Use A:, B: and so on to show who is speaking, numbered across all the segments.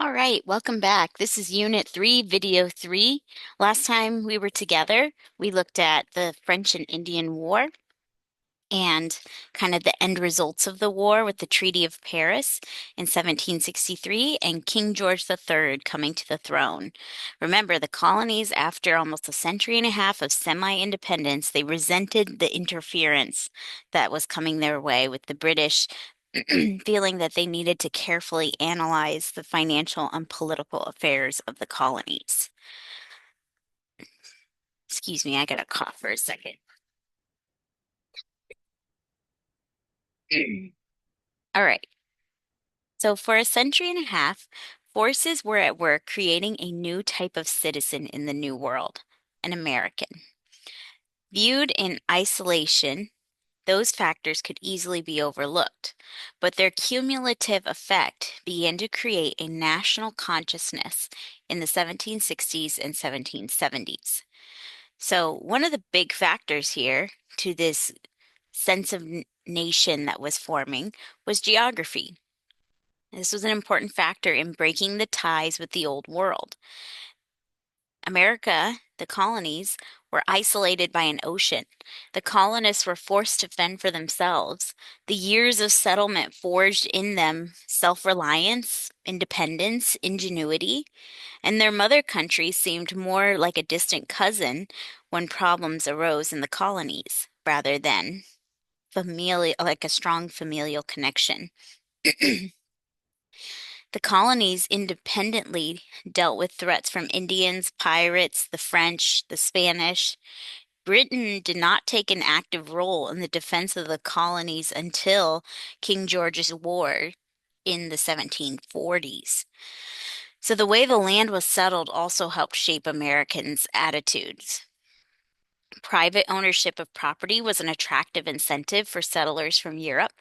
A: All right, welcome back. This is Unit 3, Video 3. Last time we were together, we looked at the French and Indian War and kind of the end results of the war with the Treaty of Paris in 1763 and King George III coming to the throne. Remember, the colonies, after almost a century and a half of semi-independence, they resented the interference that was coming their way with the British feeling that they needed to carefully analyze the financial and political affairs of the colonies. Excuse me, I got a cough for a second. All right. So, for a century and a half, forces were at work creating a new type of citizen in the New World, an American. Viewed in isolation, those factors could easily be overlooked, but their cumulative effect began to create a national consciousness in the 1760s and 1770s. So, one of the big factors here to this sense of nation that was forming was geography. This was an important factor in breaking the ties with the old world. America, the colonies, were isolated by an ocean. The colonists were forced to fend for themselves. The years of settlement forged in them self-reliance, independence, ingenuity, and their mother country seemed more like a distant cousin when problems arose in the colonies rather than familial, like a strong familial connection. The colonies independently dealt with threats from Indians, pirates, the French, the Spanish. Britain did not take an active role in the defense of the colonies until King George's War in the 1740s. So the way the land was settled also helped shape Americans' attitudes. Private ownership of property was an attractive incentive for settlers from Europe.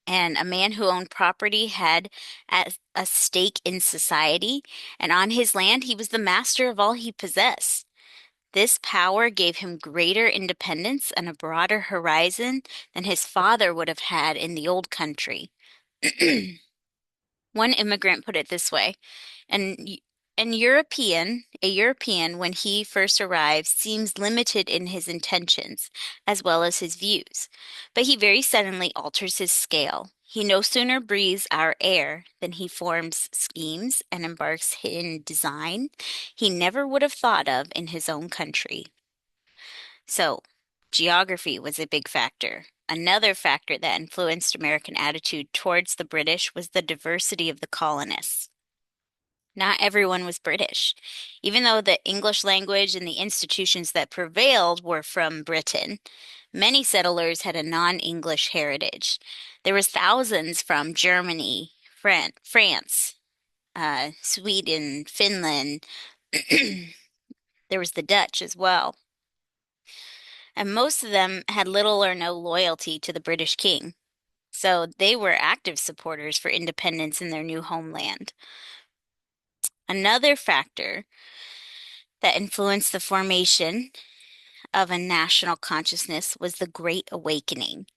A: And a man who owned property had a stake in society, and on his land, he was the master of all he possessed. This power gave him greater independence and a broader horizon than his father would have had in the old country. One immigrant put it this way, and a European, when he first arrives, seems limited in his intentions as well as his views, but he very suddenly alters his scale. He no sooner breathes our air than he forms schemes and embarks in design he never would have thought of in his own country. So, geography was a big factor. Another factor that influenced American attitude towards the British was the diversity of the colonists. Not everyone was British. Even though the English language and the institutions that prevailed were from Britain, many settlers had a non-English heritage. There was thousands from Germany, France, Sweden, Finland. There was the Dutch as well. And most of them had little or no loyalty to the British king. So they were active supporters for independence in their new homeland. Another factor that influenced the formation of a national consciousness was the Great Awakening.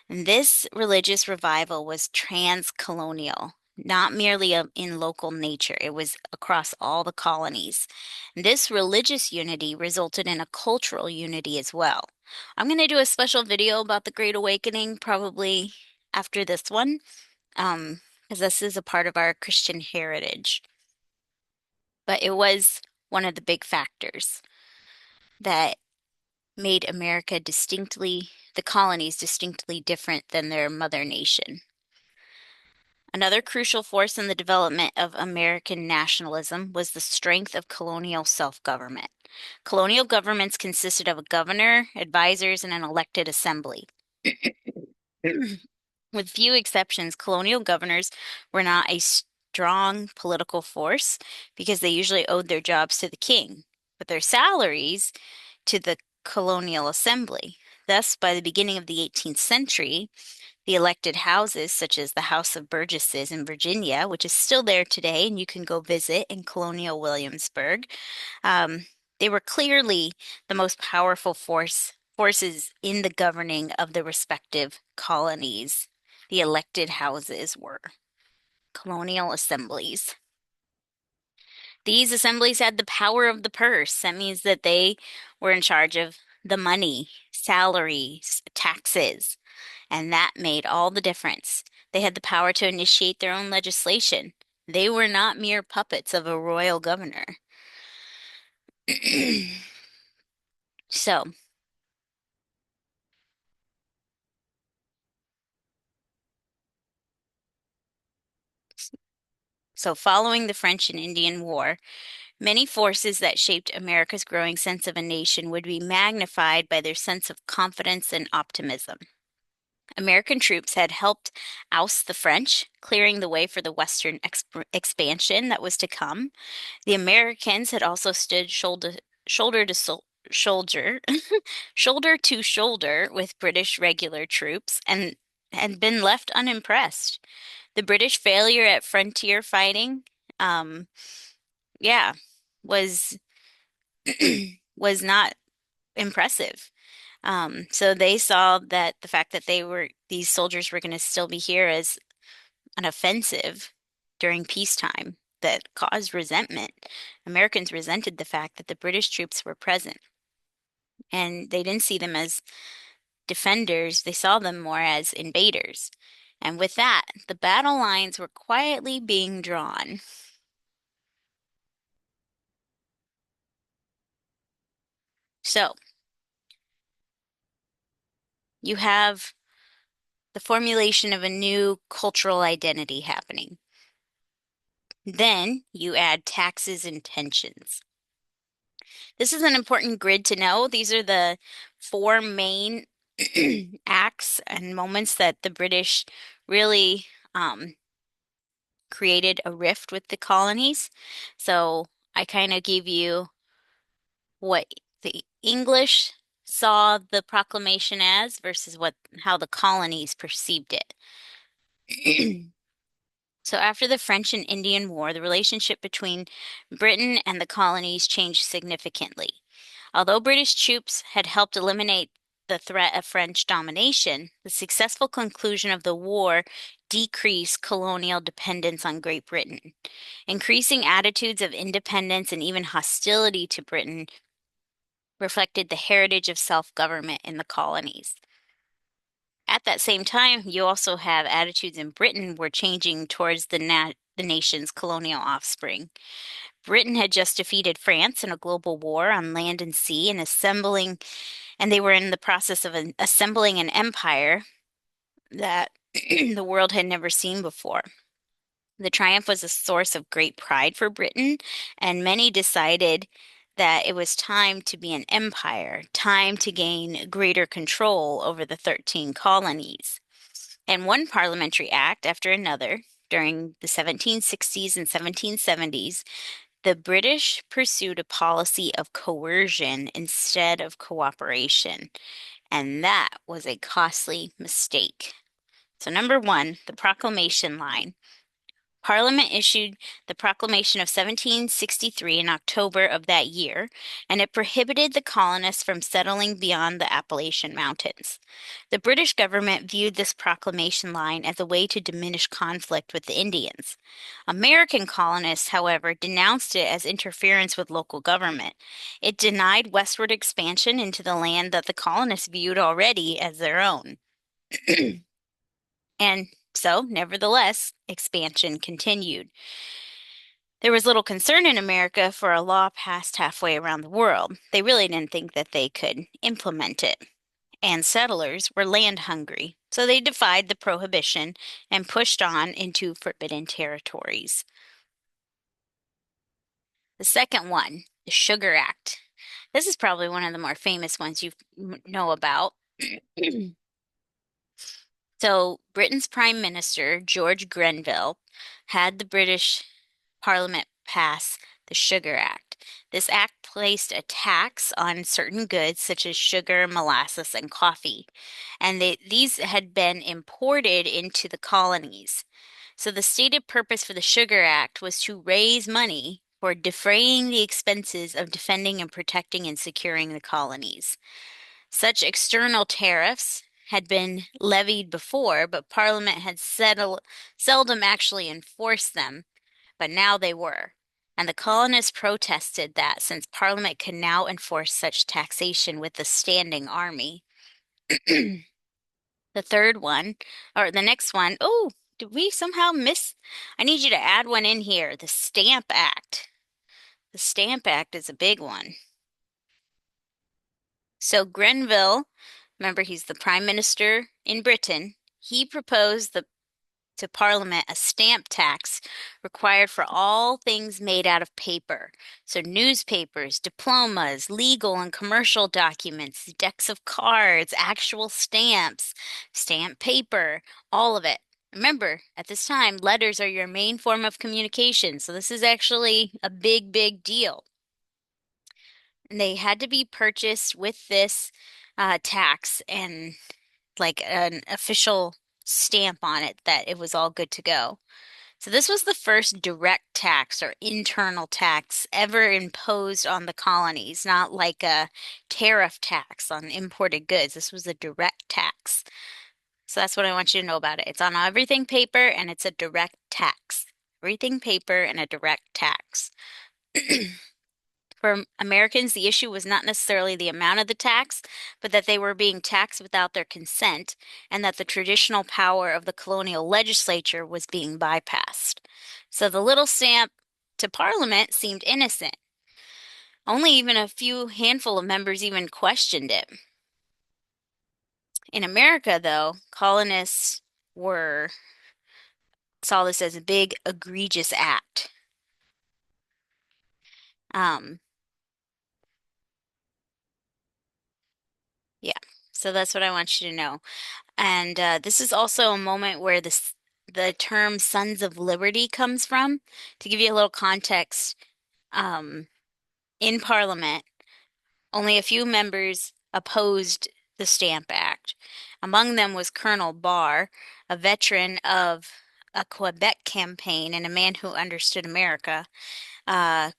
A: And this religious revival was transcolonial, not merely in local nature, it was across all the colonies. And this religious unity resulted in a cultural unity as well. I'm going to do a special video about the Great Awakening probably after this one, because this is a part of our Christian heritage. But it was one of the big factors that made the colonies distinctly different than their mother nation. Another crucial force in the development of American nationalism was the strength of colonial self-government. Colonial governments consisted of a governor, advisors, and an elected assembly. With few exceptions, colonial governors were not a strong political force because they usually owed their jobs to the king, but their salaries to the colonial assembly. Thus, by the beginning of the 18th century, the elected houses, such as the House of Burgesses in Virginia, which is still there today, and you can go visit in colonial Williamsburg, um, they were clearly the most powerful forces in the governing of the respective colonies. The elected houses were colonial assemblies. These assemblies had the power of the purse. That means that they were in charge of the money, salaries, taxes, and that made all the difference. They had the power to initiate their own legislation. They were not mere puppets of a royal governor. So, so following the French and Indian War, many forces that shaped America's growing sense of a nation would be magnified by their sense of confidence and optimism. American troops had helped oust the French, clearing the way for the Western expansion that was to come. The Americans had also stood shoulder to shoulder, shoulder to shoulder with British regular troops and had been left unimpressed. The British failure at frontier fighting, um, yeah, was was not impressive. So they saw that the fact that these soldiers were going to still be here as an offensive during peacetime that caused resentment. Americans resented the fact that the British troops were present, and they didn't see them as defenders, they saw them more as invaders. And with that, the battle lines were quietly being drawn. So you have the formulation of a new cultural identity happening. Then you add taxes and tensions. This is an important grid to know. These are the four main acts and moments that the British really created a rift with the colonies. So I kind of gave you what the English saw the proclamation as versus what how the colonies perceived it. So after the French and Indian War, the relationship between Britain and the colonies changed significantly. Although British troops had helped eliminate the threat of French domination, the successful conclusion of the war decreased colonial dependence on Great Britain. Increasing attitudes of independence and even hostility to Britain reflected the heritage of self-government in the colonies. At that same time, you also have attitudes in Britain were changing towards the nation's colonial offspring. Britain had just defeated France in a global war on land and sea and they were in the process of assembling an empire that the world had never seen before. The triumph was a source of great pride for Britain, and many decided that it was time to be an empire, time to gain greater control over the 13 colonies. And one parliamentary act after another, during the 1760s and 1770s, the British pursued a policy of coercion instead of cooperation, and that was a costly mistake. So, number one, the proclamation line. Parliament issued the Proclamation of 1763 in October of that year, and it prohibited the colonists from settling beyond the Appalachian Mountains. The British government viewed this proclamation line as a way to diminish conflict with the Indians. American colonists, however, denounced it as interference with local government. It denied westward expansion into the land that the colonists viewed already as their own. And so, nevertheless, expansion continued. There was little concern in America for a law passed halfway around the world. They really didn't think that they could implement it. And settlers were land hungry, so they defied the prohibition and pushed on into forbidden territories. The second one, the Sugar Act. This is probably one of the more famous ones you know about. So, Britain's Prime Minister, George Grenville, had the British Parliament pass the Sugar Act. This act placed a tax on certain goods such as sugar, molasses, and coffee, and these had been imported into the colonies. So the stated purpose for the Sugar Act was to raise money for defraying the expenses of defending and protecting and securing the colonies. Such external tariffs had been levied before, but Parliament had seldom actually enforced them, but now they were. And the colonists protested that since Parliament could now enforce such taxation with the standing army. The third one, or the next one, oh, did we somehow miss? I need you to add one in here. The Stamp Act. The Stamp Act is a big one. So Grenville, remember he's the prime minister in Britain, he proposed to Parliament a stamp tax required for all things made out of paper. So newspapers, diplomas, legal and commercial documents, decks of cards, actual stamps, stamp paper, all of it. Remember, at this time, letters are your main form of communication, so this is actually a big, big deal. And they had to be purchased with this tax and like an official stamp on it that it was all good to go. So this was the first direct tax or internal tax ever imposed on the colonies, not like a tariff tax on imported goods. This was a direct tax. So that's what I want you to know about it. It's on everything paper and it's a direct tax. Everything paper and a direct tax. For Americans, the issue was not necessarily the amount of the tax, but that they were being taxed without their consent, and that the traditional power of the colonial legislature was being bypassed. So the little stamp to Parliament seemed innocent. Only even a few handful of members even questioned it. In America, though, colonists were saw this as a big, egregious act. Um, yeah, so that's what I want you to know. And this is also a moment where the term Sons of Liberty comes from. To give you a little context, um, in Parliament, only a few members opposed the Stamp Act. Among them was Colonel Barr, a veteran of a Quebec campaign and a man who understood America.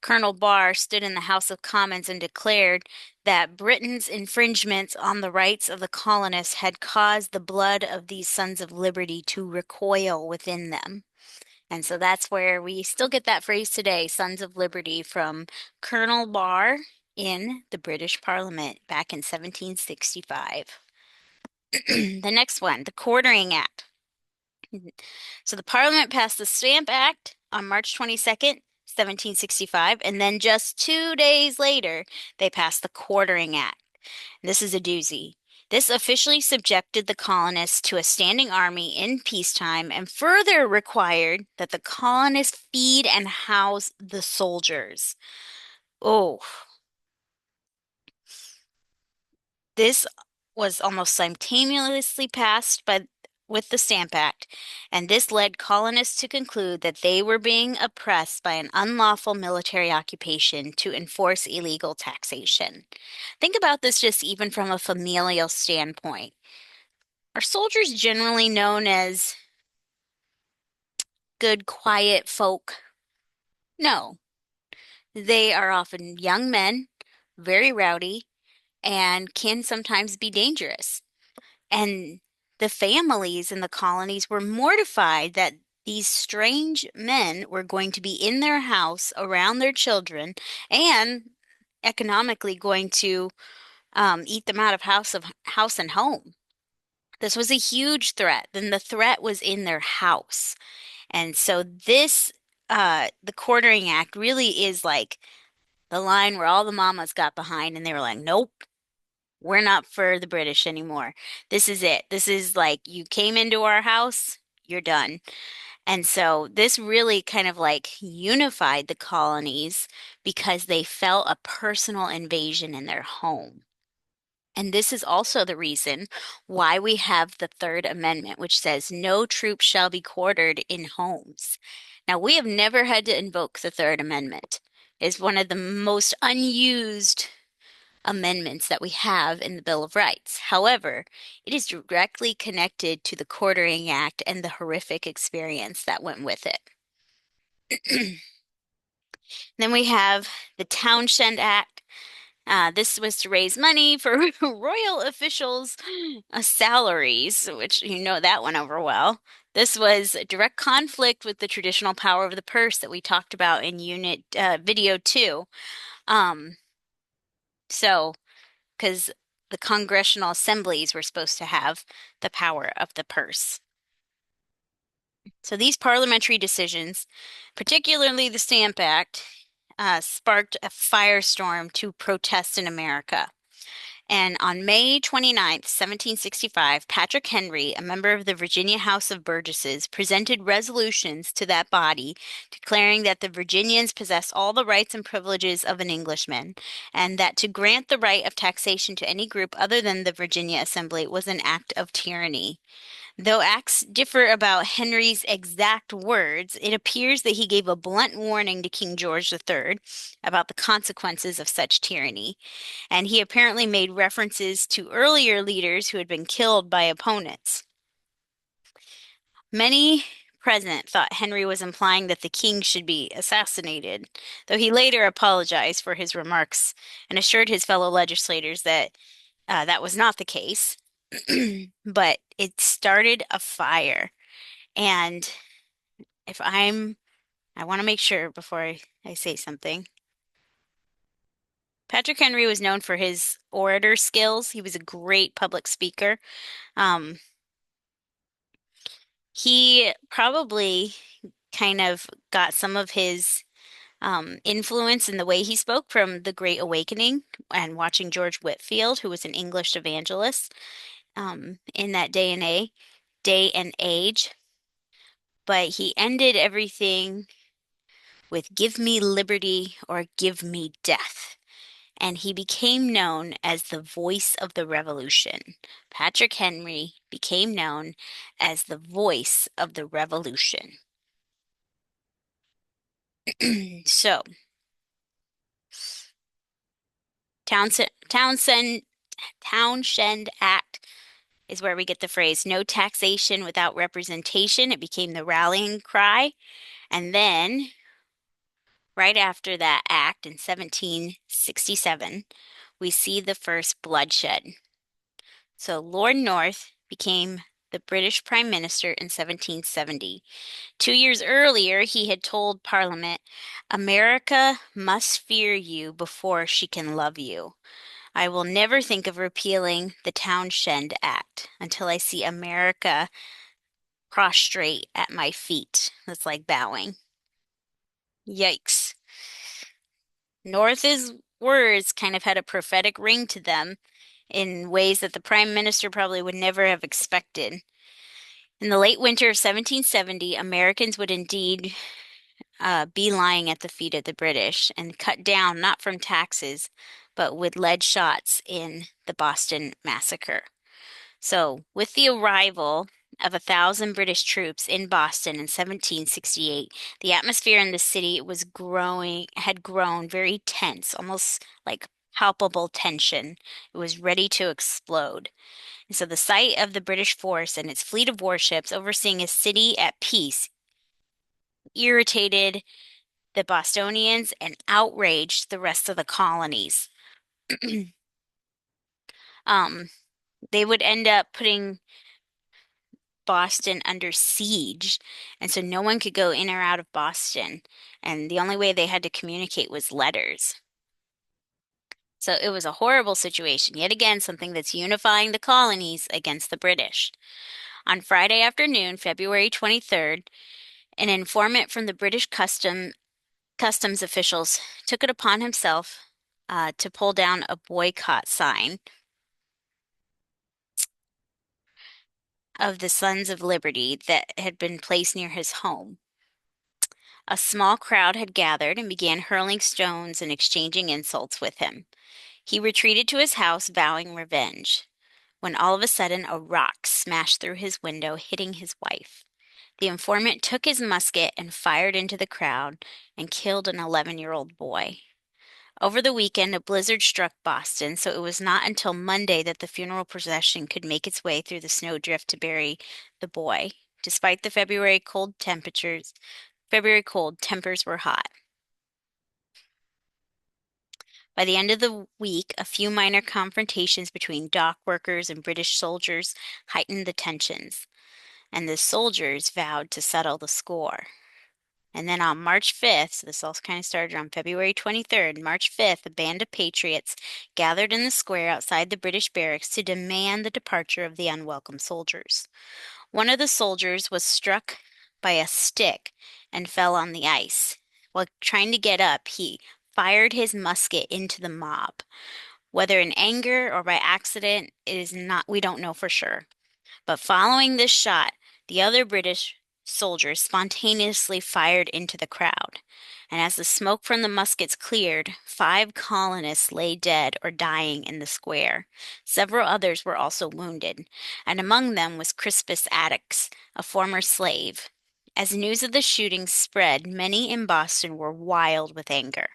A: Colonel Barr stood in the House of Commons and declared that Britain's infringements on the rights of the colonists had caused the blood of these sons of liberty to recoil within them. And so that's where we still get that phrase today, Sons of Liberty, from Colonel Barr in the British Parliament back in 1765. The next one, the Quartering Act. So the Parliament passed the Stamp Act on March 22nd, 1765, and then just 2 days later, they passed the Quartering Act. This is a doozy. This officially subjected the colonists to a standing army in peacetime and further required that the colonists feed and house the soldiers. Oh, this was almost simultaneously passed with the Stamp Act, and this led colonists to conclude that they were being oppressed by an unlawful military occupation to enforce illegal taxation. Think about this just even from a familial standpoint. Are soldiers generally known as good, quiet folk? No. They are often young men, very rowdy, and can sometimes be dangerous. And the families in the colonies were mortified that these strange men were going to be in their house around their children and economically going to eat them out of house and home. This was a huge threat. Then the threat was in their house. And so the Quartering Act really is like the line where all the mamas got behind and they were like, nope, we're not for the British anymore. This is it. This is like you came into our house, you're done. And so this really kind of like unified the colonies because they felt a personal invasion in their home. And this is also the reason why we have the Third Amendment, which says no troops shall be quartered in homes. Now, we have never had to invoke the Third Amendment. It's one of the most unused amendments that we have in the Bill of Rights. However, it is directly connected to the Quartering Act and the horrific experience that went with it. Then we have the Townshend Act. This was to raise money for royal officials' salaries, which you know that went over well. This was a direct conflict with the traditional power of the purse that we talked about in unit video 2. Um, so, because the congressional assemblies were supposed to have the power of the purse. So these parliamentary decisions, particularly the Stamp Act, sparked a firestorm to protest in America. And on May 29th, 1765, Patrick Henry, a member of the Virginia House of Burgesses, presented resolutions to that body declaring that the Virginians possessed all the rights and privileges of an Englishman, and that to grant the right of taxation to any group other than the Virginia Assembly was an act of tyranny. Though acts differ about Henry's exact words, it appears that he gave a blunt warning to King George III about the consequences of such tyranny, and he apparently made references to earlier leaders who had been killed by opponents. Many present thought Henry was implying that the king should be assassinated, though he later apologized for his remarks and assured his fellow legislators that that was not the case. But it started a fire. And if I want to make sure before I say something. Patrick Henry was known for his orator skills. He was a great public speaker. Um, he probably kind of got some of his influence in the way he spoke from the Great Awakening and watching George Whitefield, who was an English evangelist in that day and age. But he ended everything with "Give me liberty or give me death." And he became known as the voice of the revolution. Patrick Henry became known as the voice of the revolution. So, Townshend Act is where we get the phrase "no taxation without representation." It became the rallying cry. And then, right after that act in 1767, we see the first bloodshed. So Lord North became the British Prime Minister in 1770. 2 years earlier, he had told Parliament, "America must fear you before she can love you. I will never think of repealing the Townshend Act until I see America prostrate at my feet." That's like bowing. Yikes. North's words kind of had a prophetic ring to them in ways that the Prime Minister probably would never have expected. In the late winter of 1770, Americans would indeed be lying at the feet of the British and cut down not from taxes, but with lead shots in the Boston Massacre. So, with the arrival of 1,000 British troops in Boston in 1768, the atmosphere in the city had grown very tense, almost like palpable tension. It was ready to explode. And so the sight of the British force and its fleet of warships overseeing a city at peace irritated the Bostonians and outraged the rest of the colonies. Um, they would end up putting Boston under siege, and so no one could go in or out of Boston, and the only way they had to communicate was letters. So it was a horrible situation. Yet again, something that's unifying the colonies against the British. On Friday afternoon, February 23rd, an informant from the British customs officials took it upon himself to pull down a boycott sign of the Sons of Liberty that had been placed near his home. A small crowd had gathered and began hurling stones and exchanging insults with him. He retreated to his house, vowing revenge, when all of a sudden a rock smashed through his window, hitting his wife. The informant took his musket and fired into the crowd and killed an 11-year-old boy. Over the weekend, a blizzard struck Boston, so it was not until Monday that the funeral procession could make its way through the snowdrift to bury the boy. Despite the February cold, tempers were hot. By the end of the week, a few minor confrontations between dock workers and British soldiers heightened the tensions. and the soldiers vowed to settle the score. And then on March 5th, so this all kind of started on February 23rd, March 5th, a band of patriots gathered in the square outside the British barracks to demand the departure of the unwelcome soldiers. One of the soldiers was struck by a stick and fell on the ice. While trying to get up, he fired his musket into the mob. Whether in anger or by accident, it is not, we don't know for sure. But following this shot, the other British soldiers spontaneously fired into the crowd. And as the smoke from the muskets cleared, 5 colonists lay dead or dying in the square. Several others were also wounded, and among them was Crispus Attucks, a former slave. As news of the shooting spread, many in Boston were wild with anger.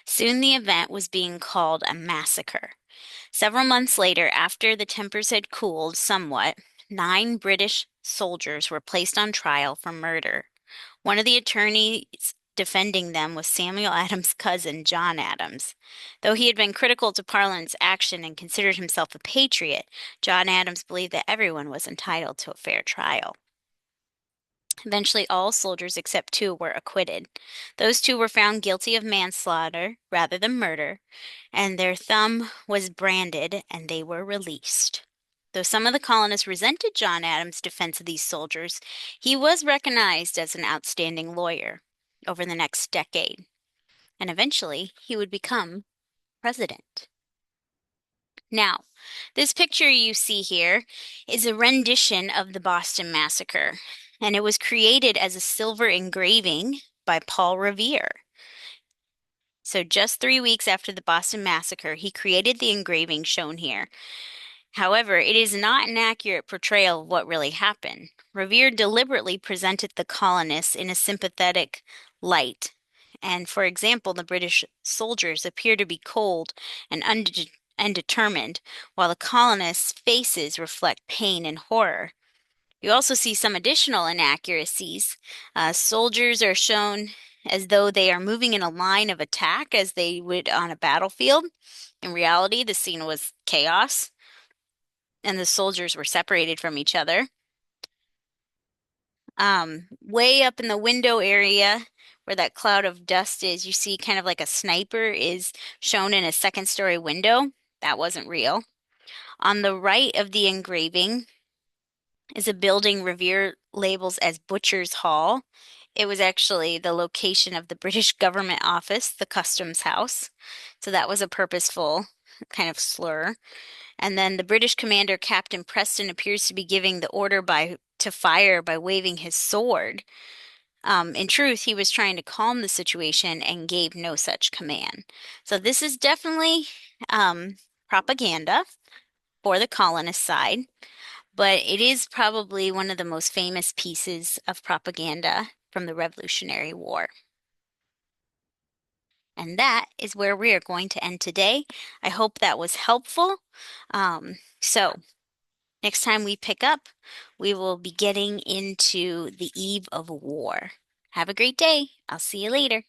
A: Soon the event was being called a massacre. Several months later, after the tempers had cooled somewhat, 9 British soldiers were placed on trial for murder. One of the attorneys defending them was Samuel Adams' cousin, John Adams. Though he had been critical to Parliament's action and considered himself a patriot, John Adams believed that everyone was entitled to a fair trial. Eventually, all soldiers except 2 were acquitted. Those 2 were found guilty of manslaughter rather than murder, and their thumb was branded, and they were released. Though some of the colonists resented John Adams' defense of these soldiers, he was recognized as an outstanding lawyer over the next decade, and eventually he would become president. Now, this picture you see here is a rendition of the Boston Massacre, and it was created as a silver engraving by Paul Revere. So just 3 weeks after the Boston Massacre, he created the engraving shown here. However, it is not an accurate portrayal of what really happened. Revere deliberately presented the colonists in a sympathetic light. And for example, the British soldiers appear to be cold and undetermined, while the colonists' faces reflect pain and horror. You also see some additional inaccuracies. Soldiers are shown as though they are moving in a line of attack as they would on a battlefield. In reality, the scene was chaos, and the soldiers were separated from each other. Way up in the window area where that cloud of dust is, you see kind of like a sniper is shown in a second-story window. That wasn't real. On the right of the engraving is a building Revere labels as Butcher's Hall. It was actually the location of the British government office, the Customs House. So that was a purposeful kind of slur. And then the British commander, Captain Preston, appears to be giving the order to fire by waving his sword. In truth, he was trying to calm the situation and gave no such command. So this is definitely propaganda for the colonist side, but it is probably one of the most famous pieces of propaganda from the Revolutionary War. And that is where we are going to end today. I hope that was helpful. So next time we pick up, we will be getting into the eve of war. Have a great day. I'll see you later.